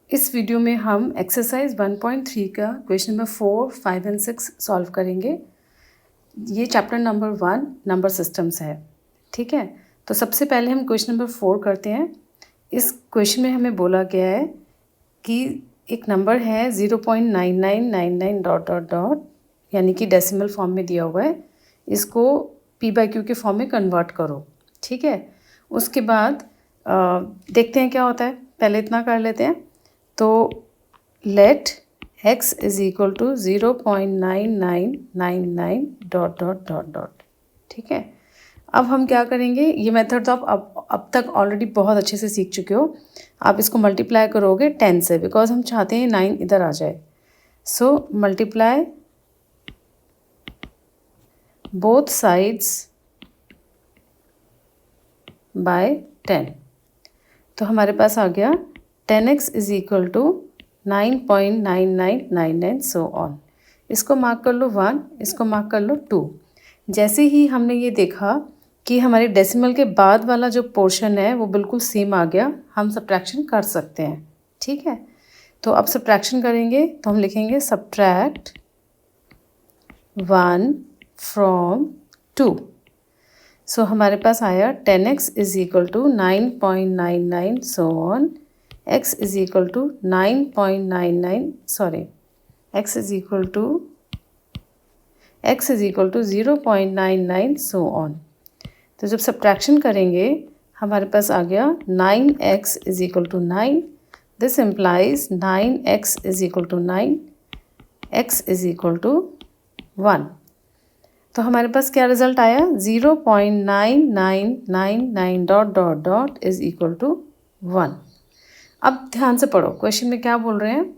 इस वीडियो में हम एक्सरसाइज 1.3 का क्वेश्चन नंबर 4, 5 एंड 6 सॉल्व करेंगे। ये चैप्टर नंबर 1 नंबर सिस्टम्स है, ठीक है। तो सबसे पहले हम क्वेश्चन नंबर 4 करते हैं। इस क्वेश्चन में हमें बोला गया है कि एक नंबर है 0.9999 डॉट डॉट डॉट, यानी कि डेसिमल फॉर्म में दिया हुआ है। इसको p/q के फॉर्म में कन्वर्ट करो, ठीक है। उसके बाद देखते हैं क्या होता है। पहले इतना कर लेते हैं। तो let x is equal to 0.9999 dot dot dot dot, ठीक है। अब हम क्या करेंगे, ये मेथड तो आप अब तक ऑलरेडी बहुत अच्छे से सीख चुके हो। आप इसको मल्टीप्लाई करोगे 10 से, बिकॉज हम चाहते हैं 9 इधर आ जाए। So multiply both sides by 10। तो हमारे पास आ गया 10x is equal to 9.9999 so on. इसको मार्क कर लो 1, इसको मार्क कर लो 2। जैसे ही हमने ये देखा कि हमारे डेसिमल के बाद वाला जो पोर्शन है वो बिल्कुल सेम आ गया, हम सब्ट्रैक्शन कर सकते हैं, ठीक है। तो अब सब्ट्रैक्शन करेंगे तो हम लिखेंगे सब्ट्रैक्ट 1 फ्रॉम 2। सो हमारे पास आया 10x is equal to 9.99 so on, x is equal to 9.99 sorry x is equal to 0.99 so on. तो जब सब्ट्रैक्शन करेंगे हमारे पास आ गया 9x is equal to 9। This implies 9x is equal to 9, x is equal to 1। तो हमारे पास क्या रिजल्ट आया, 0.9999 dot dot dot is equal to 1। अब ध्यान से पढ़ो, क्वेश्चन में क्या बोल रहे हैं।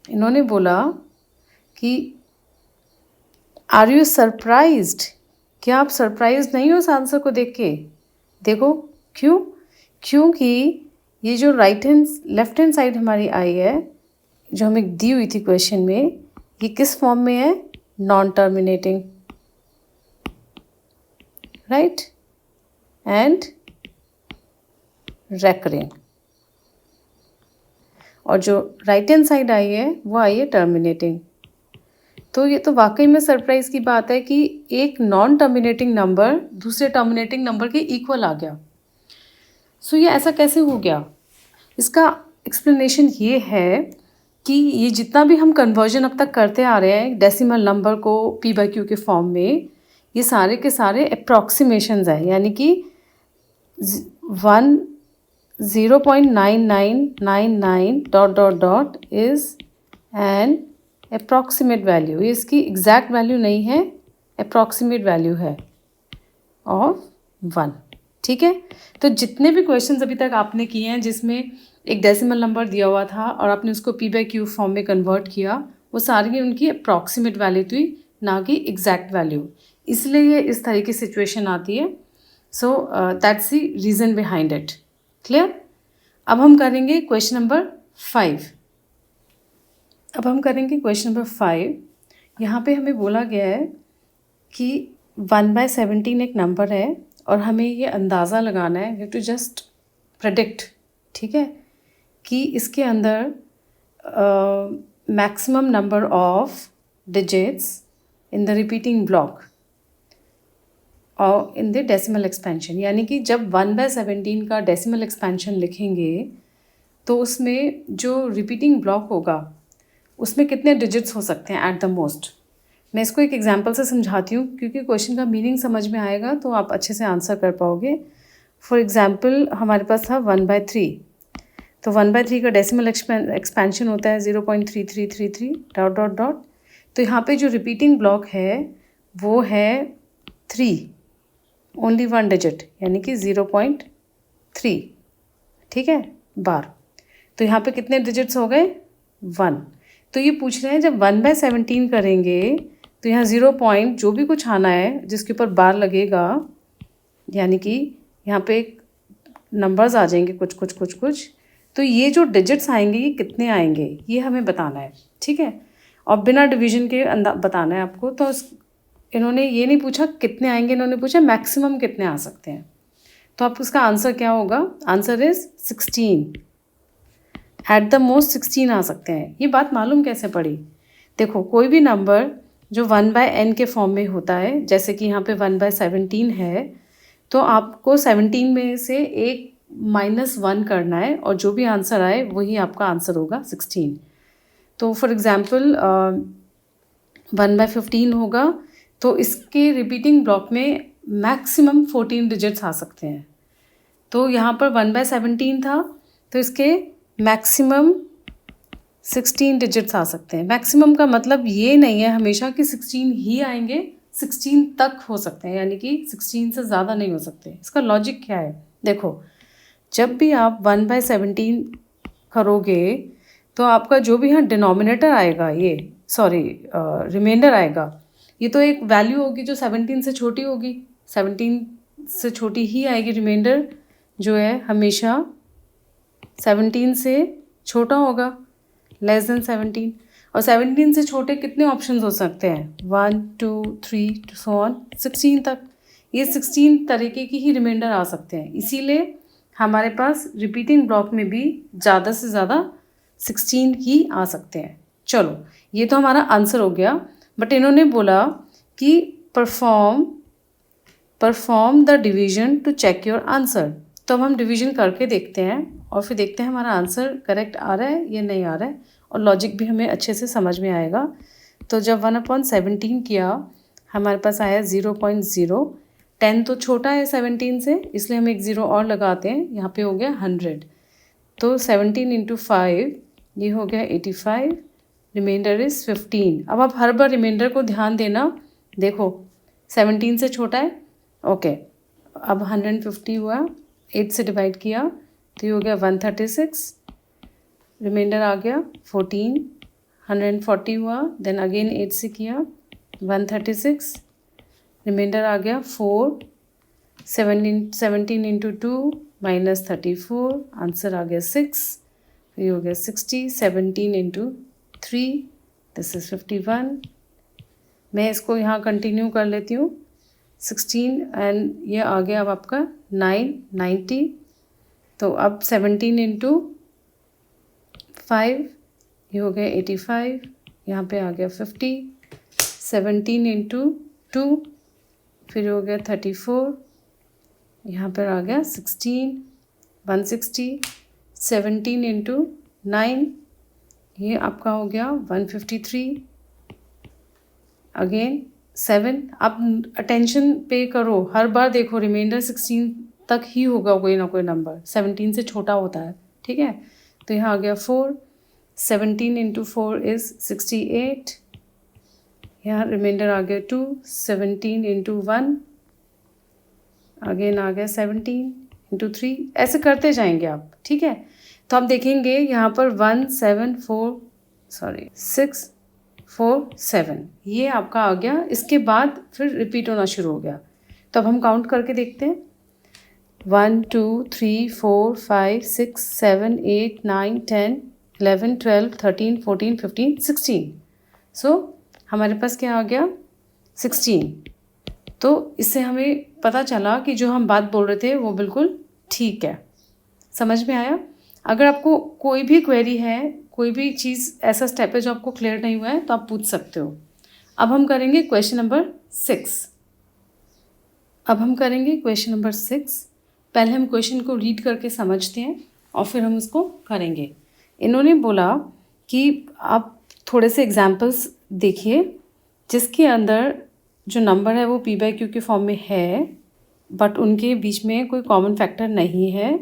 इन्होंने बोला कि आर यू सरप्राइज्ड, क्या आप सरप्राइज नहीं हो इस आंसर को देख के। देखो क्यों, क्योंकि ये जो लेफ्ट हैंड साइड हमारी आई है, जो हमें दी हुई थी क्वेश्चन में, ये किस फॉर्म में है, non terminating, right, and recurring. और जो राइट हैंड साइड आई है वो आई है टर्मिनेटिंग। तो ये तो वाकई में सरप्राइज की बात है कि एक नॉन टर्मिनेटिंग नंबर दूसरे टर्मिनेटिंग नंबर के इक्वल आ गया। सो ये ऐसा कैसे हो गया, इसका एक्सप्लेनेशन ये है कि ये जितना भी हम कन्वर्जन अब तक करते आ रहे हैं डेसिमल नंबर को p/q के फॉर्म में, ये सारे के सारे अप्रॉक्सीमेशंस हैं, यानी कि 0.9999 dot dot dot is an approximate value. ये इसकी एग्जैक्ट वैल्यू नहीं है, अप्रॉक्सीमेट वैल्यू है ऑफ 1, ठीक है। तो जितने भी क्वेश्चंस अभी तक आपने किए हैं जिसमें एक डेसिमल नंबर दिया हुआ था और आपने उसको p/q फॉर्म में कन्वर्ट किया, वो सारी उनकी अप्रॉक्सीमेट वैल्यू थी, ना कि एग्जैक्ट वैल्यू। इसलिए ये इस तरह की सिचुएशन आती है। So that's the reason behind it. Clear. अब हम करेंगे क्वेश्चन नंबर 5। अब हम करेंगे क्वेश्चन नंबर 5। यहाँ पे हमें बोला गया है कि 1/17 एक नंबर है और हमें ये अंदाज़ा लगाना है, यू टू जस्ट प्रेडिक्ट, ठीक है, कि इसके अंदर maximum number of digits in the repeating block और इन द डेसिमल एक्सपेंशन। यानी कि जब 1/17 का डेसिमल एक्सपेंशन लिखेंगे तो उसमें जो रिपीटिंग ब्लॉक होगा उसमें कितने डिजिट्स हो सकते हैं एट द मोस्ट। मैं इसको एक एग्जांपल से समझाती हूँ, क्योंकि क्वेश्चन का मीनिंग समझ में आएगा तो आप अच्छे से आंसर कर पाओगे। फॉर एग्जांपल हमारे पास था 1/3। तो 1/3 का डेसिमल एक्सपेंशन होता है 0.3333 डॉट डॉट डॉट। तो यहाँ पे जो रिपीटिंग ब्लॉक है वो है 3, ओनली 1 डिजिट, यानी कि 0.3, ठीक है, बार। तो यहाँ पे कितने डिजिट्स हो गए, 1। तो ये पूछ रहे हैं जब 1/17 करेंगे तो यहाँ 0 पॉइंट जो भी कुछ आना है जिसके ऊपर बार लगेगा, यानी कि यहाँ पे नंबर्स आ जाएंगे कुछ कुछ कुछ कुछ। तो ये जो डिजिट्स आएंगे ये कितने आएंगे ये हमें बताना है, ठीक है। और बिना डिवीजन के बताना है आपको। तो इन्होंने ये नहीं पूछा कितने आएंगे, इन्होंने पूछा मैक्सिमम कितने आ सकते हैं। तो आपको इसका आंसर क्या होगा, answer is 16। At the most 16 आ सकते हैं। ये बात मालूम कैसे पड़ी? देखो, कोई भी नंबर जो 1/n के फॉर्म में होता है, जैसे कि यहाँ पे 1/17 है, तो आपको 17 में से एक -1 करना है और जो भी आंसर आए वही आपका आंसर होगा 16। तो फॉर एग्ज़ाम्पल 1/15 होगा, तो इसके रिपीटिंग ब्लॉक में मैक्सिमम 14 डिजिट्स आ सकते हैं। तो यहाँ पर 1/17 था, तो इसके मैक्सिमम 16 डिजिट्स आ सकते हैं। मैक्सिमम का मतलब ये नहीं है हमेशा कि 16 ही आएंगे, 16 तक हो सकते हैं, यानी कि 16 से ज़्यादा नहीं हो सकते। इसका लॉजिक क्या है? देखो, जब भी आप 1/17 करोगे तो आपका जो भी यहाँ डिनोमिनेटर आएगा, ये रिमाइंडर आएगा, ये तो एक वैल्यू होगी जो 17 से छोटी होगी। 17 से छोटी ही आएगी। रिमाइंडर जो है हमेशा 17 से छोटा होगा, लेस देन 17। और 17 से छोटे कितने ऑप्शंस हो सकते हैं? 1 2 3 सो ऑन 16 तक। ये 16 तरीके की ही रिमाइंडर आ सकते हैं, इसीलिए हमारे पास रिपीटिंग ब्लॉक में भी ज़्यादा से ज़्यादा 16 ही आ सकते हैं। चलो, ये तो हमारा आंसर हो गया। बट इन्होंने बोला कि perform the division to check your answer. तो अब हम डिवीजन करके देखते हैं और फिर देखते हैं हमारा आंसर करेक्ट आ रहा है या नहीं आ रहा है, और लॉजिक भी हमें अच्छे से समझ में आएगा। तो जब 1/17 किया, हमारे पास आया 0.0। 10 तो छोटा है 17 से, इसलिए हम एक ज़ीरो और लगाते हैं। यहाँ पे हो गया 100। तो 17 × 5 ये हो गया 85। Remainder is 15। अब आप हर बार रिमाइंडर को ध्यान देना। देखो, 17 से छोटा है, ओके। अब 150 हुआ, 8 से डिवाइड किया तो ये हो गया 136। रिमाइंडर आ गया 14। 140 हुआ, देन अगेन 8 से किया 136। रिमाइंडर आ गया 4। 17 × 2 -34, आंसर आ गया 6। ये हो गया 60। 17 × 3 दिस इज़ 51। मैं इसको यहाँ कंटिन्यू कर लेती हूँ। 16 एंड ये आ गया अब आपका 90। तो अब 17 × 5 ये हो गया 85। यहाँ पे आ गया 50। 17 × 2 फिर हो गया 34। यहाँ पर आ गया 16। 160। 17 × 9 ये आपका हो गया 153। अगेन 7। अब अटेंशन पे करो, हर बार देखो रिमाइंडर 16 तक ही होगा, कोई ना कोई नंबर 17 से छोटा होता है, ठीक है। तो यहाँ आ गया 4। 17 × 4 इज़ 68। यहाँ रिमाइंडर आ गया 2। 17 × 1 अगेन आ गया 17 × 3। ऐसे करते जाएंगे आप, ठीक है। तो आप देखेंगे यहाँ पर 6 4 7 ये आपका आ गया। इसके बाद फिर रिपीट होना शुरू हो गया। तो अब हम काउंट करके देखते हैं। 1 2 3 4 5 6 7 8 9 10 11 12 13 14 15 16। सो हमारे पास क्या आ गया? 16। तो इससे हमें पता चला कि जो हम बात बोल रहे थे वो बिल्कुल ठीक है। समझ में आया? अगर आपको कोई भी क्वेरी है, कोई भी चीज़ ऐसा स्टेप है जो आपको क्लियर नहीं हुआ है, तो आप पूछ सकते हो। अब हम करेंगे क्वेश्चन नंबर 6। पहले हम क्वेश्चन को रीड करके समझते हैं और फिर हम उसको करेंगे। इन्होंने बोला कि आप थोड़े से एग्जाम्पल्स देखिए जिसके अंदर जो नंबर है वो p/q के फॉर्म में है, बट उनके बीच में कोई कॉमन फैक्टर नहीं है,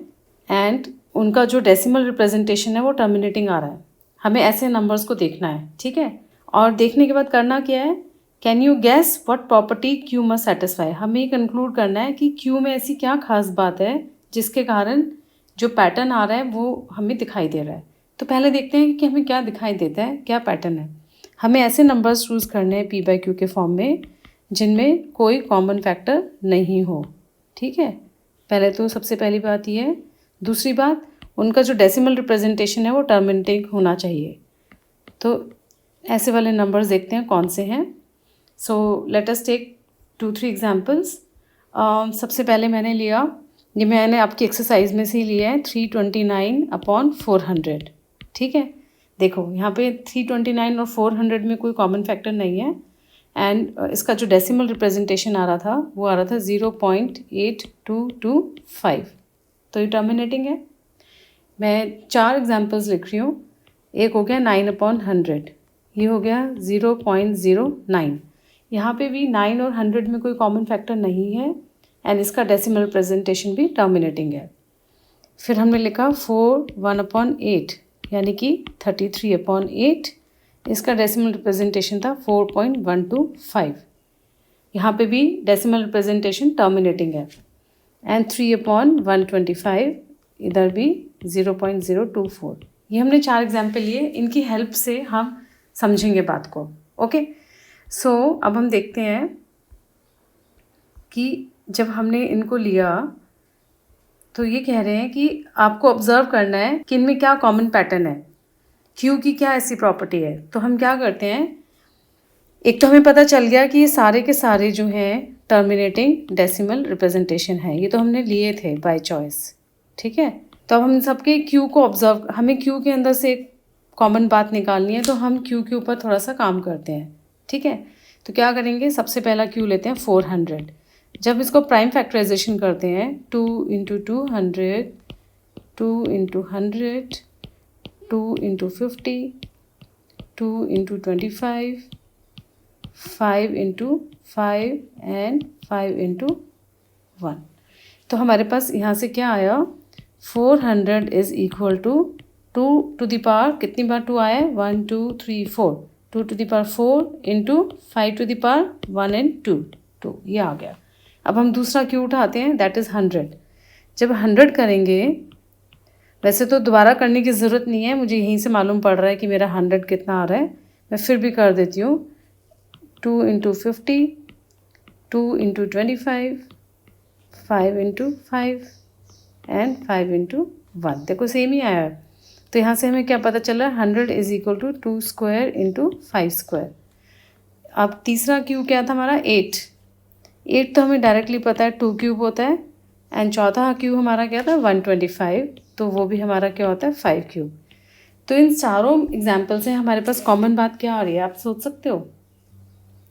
एंड उनका जो डेसिमल रिप्रेजेंटेशन है वो टर्मिनेटिंग आ रहा है। हमें ऐसे नंबर्स को देखना है, ठीक है। और देखने के बाद करना क्या है? Can you guess what property q must satisfy. हमें ये कंक्लूड करना है कि q में ऐसी क्या खास बात है जिसके कारण जो पैटर्न आ रहा है वो हमें दिखाई दे रहा है। तो पहले देखते हैं कि हमें क्या दिखाई देता है, क्या पैटर्न है। हमें ऐसे नंबर्स चूज़ करने हैं p/q के फॉर्म में जिनमें कोई कॉमन फैक्टर नहीं हो, ठीक है। पहले तो सबसे पहली बात ये है। दूसरी बात, उनका जो डेसिमल रिप्रेजेंटेशन है वो टर्मिनेटिंग होना चाहिए। तो ऐसे वाले नंबर्स देखते हैं कौन से हैं। So let us take 2-3 examples. सबसे पहले मैंने लिया, ये मैंने आपकी एक्सरसाइज में से ही लिया है, 329/400। ठीक है, देखो यहाँ पे 329 और 400 में कोई कॉमन फैक्टर नहीं है, एंड इसका जो डेसिमल रिप्रेजेंटेशन आ रहा था वो आ रहा था 0.8225, तो ये टर्मिनेटिंग है। मैं 4 एग्जांपल्स लिख रही हूँ। एक हो गया 9/100, ये हो गया 0.09, यहाँ पे भी 9 और 100 में कोई कॉमन फैक्टर नहीं है, एंड इसका डेसिमल रिप्रेजेंटेशन भी टर्मिनेटिंग है। फिर हमने लिखा 4 1/8 यानी कि 33/8, इसका डेसिमल रिप्रेजेंटेशन था 4.125, यहाँ पे भी डेसिमल रिप्रेजेंटेशन टर्मिनेटिंग है। एंड 3/125, इधर भी 0.024। ये हमने 4 एग्जाम्पल लिए, इनकी हेल्प से हम समझेंगे बात को। ओके, सो अब हम देखते हैं कि जब हमने इनको लिया तो ये कह रहे हैं कि आपको ऑब्जर्व करना है कि इनमें क्या कॉमन पैटर्न है, क्यू की क्या ऐसी प्रॉपर्टी है। तो हम क्या करते हैं, एक तो हमें पता चल गया कि ये सारे के सारे जो हैं टर्मिनेटिंग डेसिमल रिप्रेजेंटेशन है, ये तो हमने लिए थे बाय चॉइस, ठीक है। तो अब हम सबके क्यू को ऑब्जर्व, हमें क्यू के अंदर से एक कॉमन बात निकालनी है, तो हम क्यू के ऊपर थोड़ा सा काम करते हैं, ठीक है। तो क्या करेंगे, सबसे पहला क्यू लेते हैं 400। जब इसको प्राइम फैक्टराइजेशन करते हैं 2 × 200, 2 × 100, 2 × 50, 2 × 25, 5 × 5 एंड 5 × 1। तो हमारे पास यहाँ से क्या आया, 400 is equal to 2 to the power, कितनी बार 2 आया है, 1 2 3 4, 2 to the power 4 into 5 to the power 1 and 2, ये आ गया। अब हम दूसरा क्यू उठाते हैं, दैट इज़ 100। जब 100 करेंगे, वैसे तो दोबारा करने की ज़रूरत नहीं है, मुझे यहीं से मालूम पड़ रहा है कि मेरा 100 कितना आ रहा है, मैं फिर भी कर देती हूँ। 2 × 50, 2 × 25, 5 × 5 एंड 5 × 1, देखो सेम ही आया है। तो यहाँ से हमें क्या पता चला, 100 is equal to 2 square × 5 square. अब तीसरा क्यू क्या था हमारा, 8 तो हमें डायरेक्टली पता है 2 क्यूब होता है, एंड चौथा क्यू हमारा क्या था 125, तो वो भी हमारा क्या होता है 5 क्यूब। तो इन चारों एग्जाम्पल से हमारे पास कॉमन बात क्या आ रही है, आप सोच सकते हो,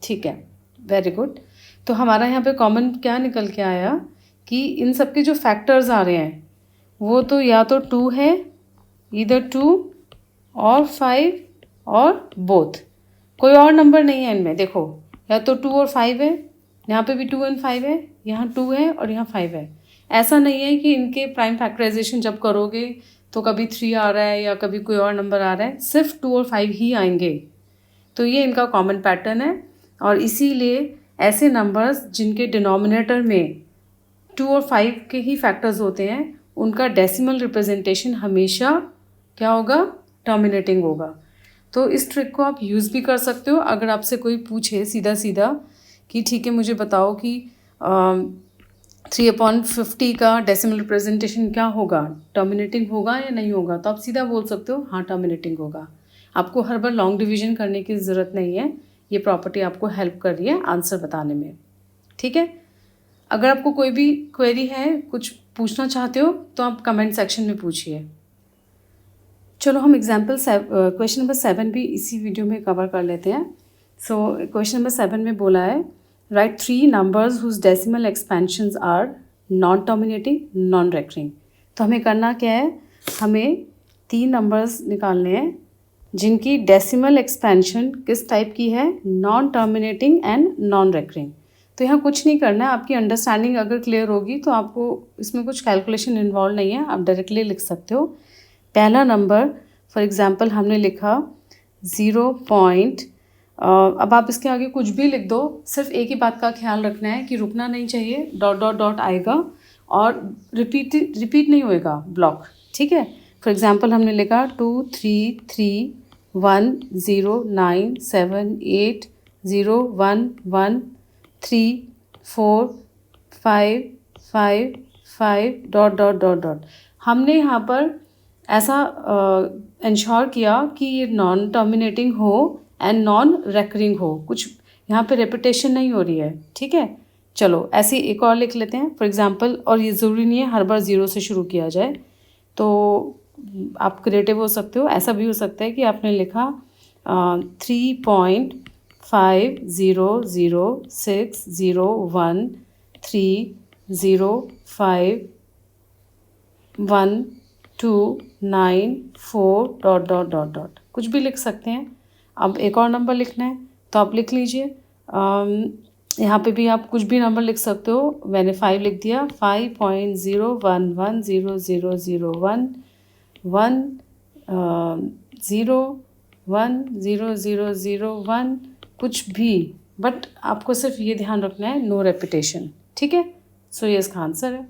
ठीक है, वेरी गुड। तो हमारा यहाँ पे कॉमन क्या निकल के आया कि इन सब के जो फैक्टर्स आ रहे हैं वो तो या तो 2 है, इधर 2 और 5 और बोथ, कोई और नंबर नहीं है इनमें। देखो या तो 2 और 5 है, यहाँ पे भी 2 और 5 है, यहाँ 2 है और यहाँ 5 है। ऐसा नहीं है कि इनके प्राइम फैक्टराइजेशन जब करोगे तो कभी 3 आ रहा है या कभी कोई और नंबर आ रहा है, सिर्फ 2 और 5 ही आएंगे। तो ये इनका कॉमन पैटर्न है, और इसीलिए ऐसे नंबर्स जिनके डिनोमिनेटर में 2 और 5 के ही फैक्टर्स होते हैं, उनका डेसिमल रिप्रेजेंटेशन हमेशा क्या होगा, टर्मिनेटिंग होगा। तो इस ट्रिक को आप यूज़ भी कर सकते हो। अगर आपसे कोई पूछे सीधा सीधा कि ठीक है मुझे बताओ कि 3/50 का डेसिमल रिप्रेजेंटेशन क्या होगा, टर्मिनेटिंग होगा या नहीं होगा, तो आप सीधा बोल सकते हो हाँ टर्मिनेटिंग होगा। आपको हर बार लॉन्ग डिवीजन करने की ज़रूरत नहीं है, ये प्रॉपर्टी आपको हेल्प कर रही है आंसर बताने में, ठीक है। अगर आपको कोई भी क्वेरी है, कुछ पूछना चाहते हो, तो आप कमेंट सेक्शन में पूछिए। चलो हम एग्जाम्पल क्वेश्चन नंबर 7 भी इसी वीडियो में कवर कर लेते हैं। सो क्वेश्चन नंबर 7 में बोला है, write 3 numbers whose decimal expansions are non terminating non recurring. तो हमें करना क्या है, हमें 3 नंबर्स निकालने हैं जिनकी डेसिमल एक्सपेंशन किस टाइप की है, non terminating and non recurring. तो यहाँ कुछ नहीं करना है, आपकी अंडरस्टैंडिंग अगर क्लियर होगी तो आपको इसमें कुछ कैलकुलेशन इन्वॉल्व नहीं है, आप डायरेक्टली लिख सकते हो। पहला नंबर फॉर एग्जांपल हमने लिखा 0. अब आप इसके आगे कुछ भी लिख दो, सिर्फ एक ही बात का ख्याल रखना है कि रुकना नहीं चाहिए, डॉट डॉट डॉट आएगा और रिपीट नहीं होएगा ब्लॉक, ठीक है। फॉर एग्जांपल हमने लिखा 2 3 3 1 0 9 7 8 0 1 1 3 4 5 5 5 डॉट डॉट डॉट डॉट। हमने यहाँ पर ऐसा इंश्योर किया कि ये नॉन टर्मिनेटिंग हो एंड नॉन रेकरिंग हो, कुछ यहाँ पे रेपिटेशन नहीं हो रही है, ठीक है। चलो ऐसे एक और लिख लेते हैं फॉर एग्जांपल, और ये ज़रूरी नहीं है हर बार 0 से शुरू किया जाए। तो आप क्रिएटिव हो सकते हो। ऐसा भी हो सकता है कि आपने लिखा 3.50601304.4 कुछ भी लिख सकते हैं। अब एक और नंबर लिखना है तो आप लिख लीजिए। यहाँ पे भी आप कुछ भी नंबर लिख सकते हो। मैंने 5 लिख दिया। 5.0110001 कुछ भी, बट आपको सिर्फ ये ध्यान रखना है नो रेपिटेशन। ठीक है, सो ये इसका आंसर है।